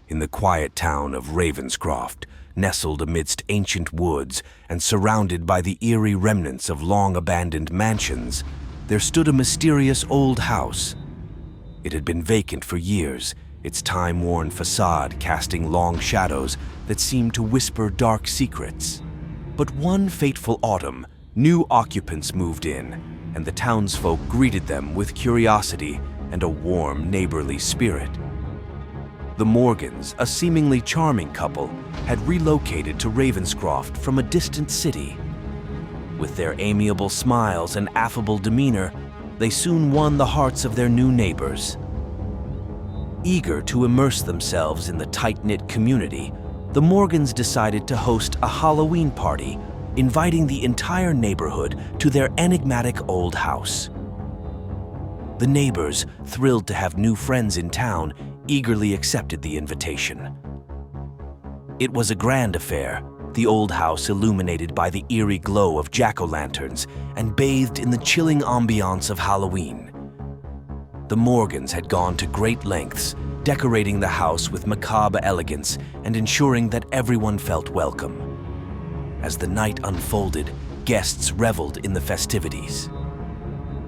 In the quiet town of Ravenscroft, nestled amidst ancient woods and surrounded by the eerie remnants of long-abandoned mansions, there stood a mysterious old house. It had been vacant for years, its time-worn facade casting long shadows that seemed to whisper dark secrets. But one fateful autumn, new occupants moved in, and the townsfolk greeted them with curiosity and a warm, neighborly spirit. The Morgans, a seemingly charming couple, had relocated to Ravenscroft from a distant city. With their amiable smiles and affable demeanor, they soon won the hearts of their new neighbors. Eager to immerse themselves in the tight-knit community, the Morgans decided to host a Halloween party, inviting the entire neighborhood to their enigmatic old house. The neighbors, thrilled to have new friends in town, eagerly accepted the invitation. It was a grand affair, the old house illuminated by the eerie glow of jack-o'-lanterns and bathed in the chilling ambiance of Halloween. The Morgans had gone to great lengths, decorating the house with macabre elegance and ensuring that everyone felt welcome. As the night unfolded, guests reveled in the festivities.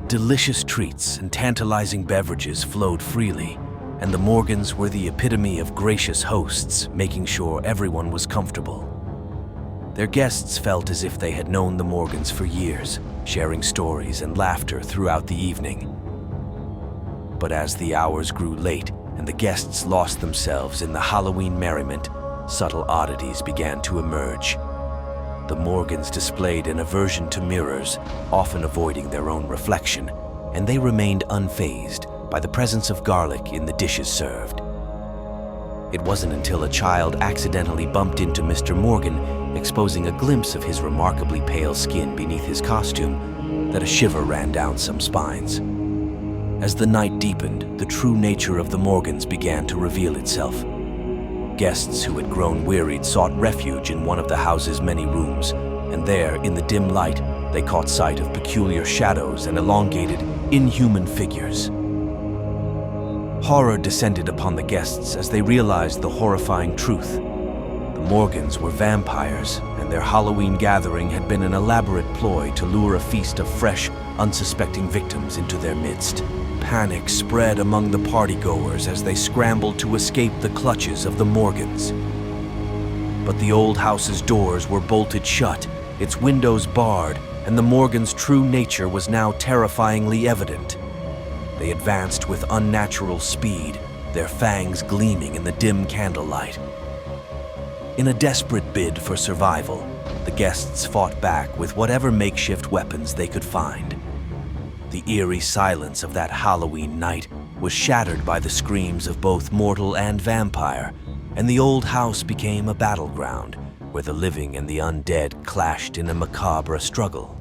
Delicious treats and tantalizing beverages flowed freely, and the Morgans were the epitome of gracious hosts, making sure everyone was comfortable. Their guests felt as if they had known the Morgans for years, sharing stories and laughter throughout the evening. But as the hours grew late and the guests lost themselves in the Halloween merriment, subtle oddities began to emerge. The Morgans displayed an aversion to mirrors, often avoiding their own reflection, and they remained unfazed by the presence of garlic in the dishes served. It wasn't until a child accidentally bumped into Mr. Morgan, exposing a glimpse of his remarkably pale skin beneath his costume, that a shiver ran down some spines. As the night deepened, the true nature of the Morgans began to reveal itself. Guests who had grown wearied sought refuge in one of the house's many rooms, and there, in the dim light, they caught sight of peculiar shadows and elongated, inhuman figures. Horror descended upon the guests as they realized the horrifying truth. The Morgans were vampires, and their Halloween gathering had been an elaborate ploy to lure a feast of fresh, unsuspecting victims into their midst. Panic spread among the partygoers as they scrambled to escape the clutches of the Morgans. But the old house's doors were bolted shut, its windows barred, and the Morgans' true nature was now terrifyingly evident. They advanced with unnatural speed, their fangs gleaming in the dim candlelight. In a desperate bid for survival, the guests fought back with whatever makeshift weapons they could find. The eerie silence of that Halloween night was shattered by the screams of both mortal and vampire, and the old house became a battleground where the living and the undead clashed in a macabre struggle.